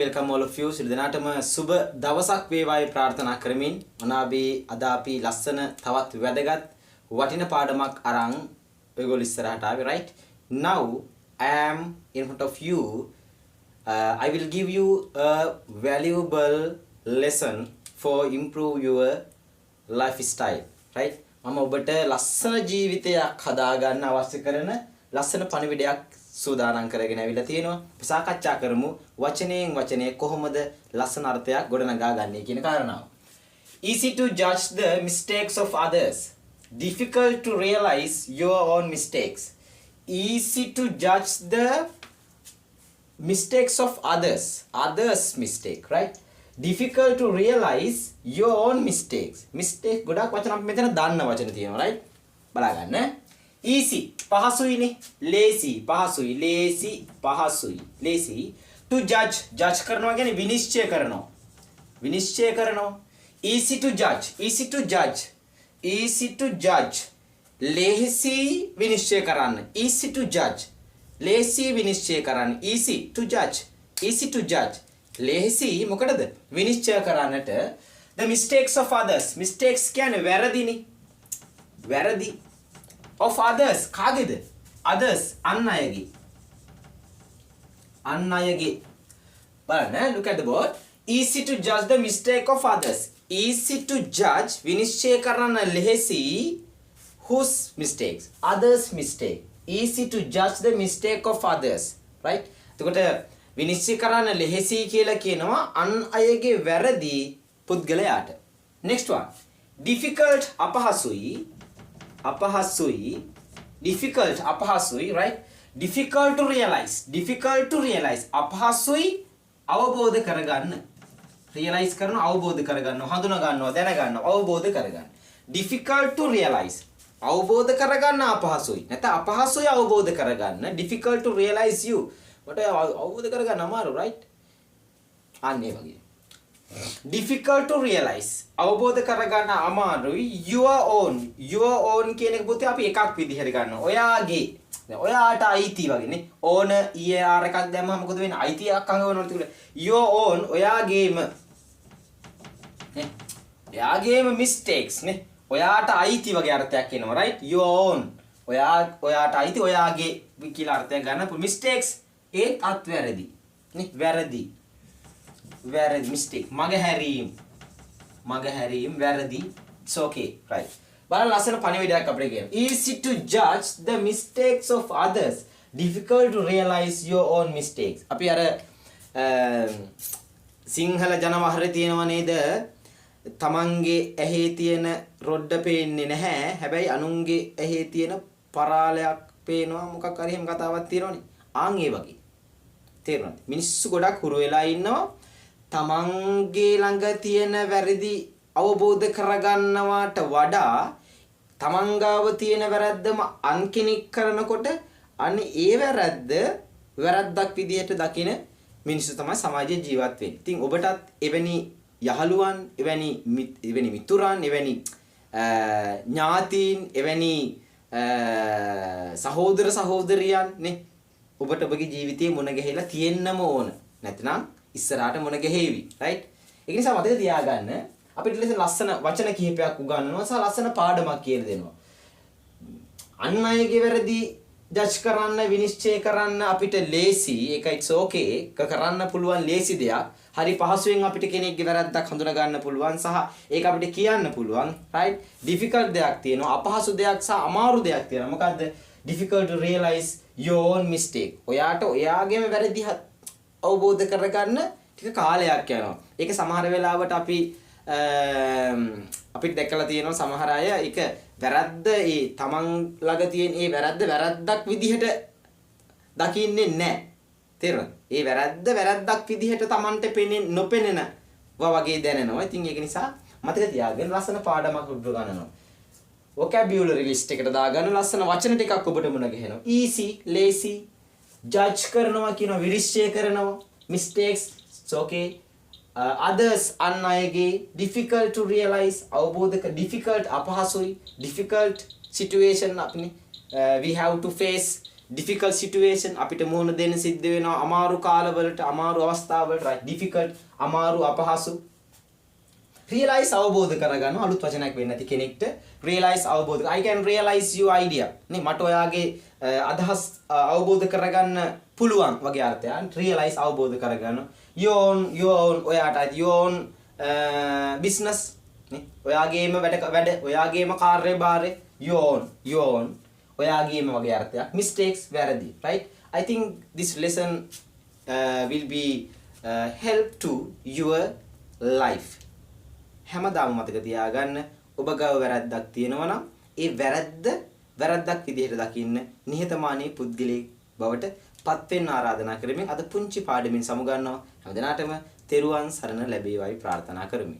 Welcome all of you. සිල් දෙනාටම සුබ දවසක් වේවායි ප්‍රාර්ථනා කරමින් මොනාබී අද අපි ලස්සන තවත් වැදගත් වටින පාඩමක් අරන් ඔයගොල්ලෝ ඉස්සරහට ආවේ right. Now I am in front of you. I will give you a valuable lesson for improve your lifestyle right. මම ඔබට ලස්සන ජීවිතයක් හදාගන්න අවශ්‍ය කරන ලස්සන පණිවිඩයක් සූදානම් කරගෙන ඇවිල්ලා තියෙනවා. සාකච්ඡා කරමු වචනයෙන් වචනය කොහොමද ලස්සන අර්ථයක් ගොඩනගා ගන්නේ කියන කාරණාව. Easy to judge the mistakes of others. Difficult to realize your own mistakes. Easy to judge the mistakes of others. Others' mistake, right? Difficult to realize your own mistakes. Mistake ගොඩක් වචන අපි මෙතන දන්න වචන තියෙනවා, right? බලා ගන්න. Easy පහසුයිනේ. lazy පහසුයි. lazy පහසුයි. lazy to judge කරනවා කියන්නේ විනිශ්චය කරනවා. විනිශ්චය කරනවා. easy to judge. easy to judge. lazy විනිශ්චය කරන්න. easy to judge. lazy විනිශ්චය කරන්න. easy to judge. lazy මොකටද? විනිශ්චය කරන්නට. the mistakes of others. mistakes කියන්නේ වැරදිනේ. වැරදි of others කාගේද? others අන් අයගේ. අන් අයගේ. බලන්න look at the board. easy to judge the mistake of others. easy to judge විනිශ්චය කරන්න ලෙහෙසි whose mistakes? others mistake. easy to judge the mistake of others right. එතකොට විනිශ්චය කරන්න ලෙහෙසි කියලා කියනවා අන් අයගේ වැරදි පුද්ගලයාට. next one. difficult අපහසුයි. difficult අපහසුයි right. difficult to realize අපහසුයි අවබෝධ කරගන්න. realize කරන අවබෝධ කරගන්න, හඳුනා ගන්නවා, දැන ගන්නවා, අවබෝධ කරගන්න. difficult to realize අවබෝධ කරගන්න අපහසුයි. නැත්නම් අපහසුයි අවබෝධ කරගන්න. difficult to realize you මට අවබෝධ කරගන්න අමාරු right. අන්නේ වගේ. difficult to realize අවබෝධ කරගන්න අමාරුයි. your own කියන එක පුතේ අපි එකක් විදිහට ගන්නවා. ඔයාගේ. දැන් ඔයාට අයිති වගේනේ. own er එකක් දැම්මම මොකද වෙන්නේ? අයිතියක් අහවනවලු තිබුණා. your own ඔයාගේම නේ. ඔයාගේම mistakes නේ. ඔයාට අයිති වගේ අර්ථයක් එනවා right. your own ඔයාට අයිති ඔයාගේ කියලා අර්ථයක් ගන්න. mistakes ඒත් අත්වැරදි නේ. වැරදි mistake මගහැරීම් වැරදි. it's okay right. බලන්න ලස්සන පණිවිඩයක් අපිට කියනවා. easy to judge the mistakes of others, difficult to realize your own mistakes. අපි අර සිංහල ජනවහරේ තියෙනව නේද? තමන්ගේ ඇහි තියෙන රොඩ්ඩ පේන්නේ නැහැ. හැබැයි අනුන්ගේ ඇහි තියෙන පරාලයක් පේනවා. මොකක් හරි එහෙම කතාවක් තියෙනවනේ. ආන් ඒ වගේ. තේරුණාද? මිනිස්සු ගොඩක් හුරු වෙලා ඉන්නවා. තමන්ගේ ළඟ තියෙන වැරදි අවබෝධ කරගන්නවාට වඩා තමන් ගාව තියෙන වැරද්දම අන් කෙනෙක් කරනකොට අනේ ඒ වැරද්දක් විදියට දකින මිනිස්සු තමයි සමාජයේ ජීවත් වෙන්නේ. ඉතින් ඔබටත් එවැනි යහළුවන්, එවැනි මිතුරන්, එවැනි ඥාතීන්, එවැනි සහෝදර සහෝදරියන් නේ ඔබට ඔබගේ ජීවිතේ මුණ ගැහිලා තියෙන්නම ඕන. නැත්නම් ඉස්සරහට මොන ගෙහෙවි right. ඒක නිසා මතක තියාගන්න අපිට ලස්සන වචන කිහිපයක් උගන්වනවා සහ ලස්සන පාඩමක් කියලා දෙනවා. අන් අයගේ වැරදි ජජ් කරන්න, විනිශ්චය කරන්න අපිට ලේසි. ඒක it's okay. කරන්න පුළුවන් ලේසි දෙයක්. හරි පහසුවෙන් අපිට කෙනෙක්ගේ වැරද්දක් හඳුනා ගන්න පුළුවන් සහ ඒක අපිට කියන්න පුළුවන් right. difficult දෙයක් තියෙනවා, අපහසු දෙයක් සහ අමාරු දෙයක් තියෙනවා. මොකද්ද? difficult to realize your own mistake. ඔයාට ඔයාගේම වැරදි අවබෝධ කරගන්න ටික කාලයක් යනවා. ඒක සමහර වෙලාවට අපිට දැකලා තියෙනවා සමහර අය ඒක වැරද්ද ඒ තමන් ළඟ තියෙන ඒ වැරද්දක් විදිහට දකින්නේ නැහැ. තේරුණාද? ඒ වැරද්දක් විදිහට තමන්ට නොපෙනෙන වගේ දැනෙනවා. ඉතින් ඒක නිසා මතක තියාගන්න ලස්සන පාඩමක් උඩ ගන්නවා. vocabulary list එකට දාගන්න ලස්සන වචන ටිකක් ඔබට මුණ ගැහෙනවා. easy, lazy judge කරනවා කියනවා, විනිශ්චය කරනවා, mistakes it's okay. others අන් අයගේ, difficult to realize අවබෝධක, difficult අපහසුයි, difficult situation අපනේ we have to face difficult situation අපිට මුහුණ දෙන්න සිද්ධ වෙනවා අමාරු කාලවලට අමාරු අවස්ථාවලට right difficult අමාරු අපහසු realize අවබෝධ කරගන්න අලුත් වචනයක් වෙන්නේ නැති කෙනෙක්ට realize අවබෝධ I can realize your idea නේ මට ඔයාගේ අදහස් අවබෝධ කරගන්න පුළුවන් වගේ අර්ථයක් realize අවබෝධ කරගන්න your own ඔයාට your own business නේ ඔයාගේම වැඩ ඔයාගේම කාර්යභාරය your own ඔයාගේම වගේ අර්ථයක් mistakes වැරදි right I think this lesson will be help to your life හැමදාම මතක තියාගන්න ඔබ ගාව වැරද්දක් තියෙනවා නම් ඒ වැරද්දක් විදිහට දකින්න නිහතමානී පුද්ගලයෙක් බවට පත් වෙන්න ආරාධනා කරමින් අද පුංචි පාඩමින් සමුගන්නවා හැමදෙනාටම තෙරුවන් සරණ ලැබේවායි ප්‍රාර්ථනා කරමි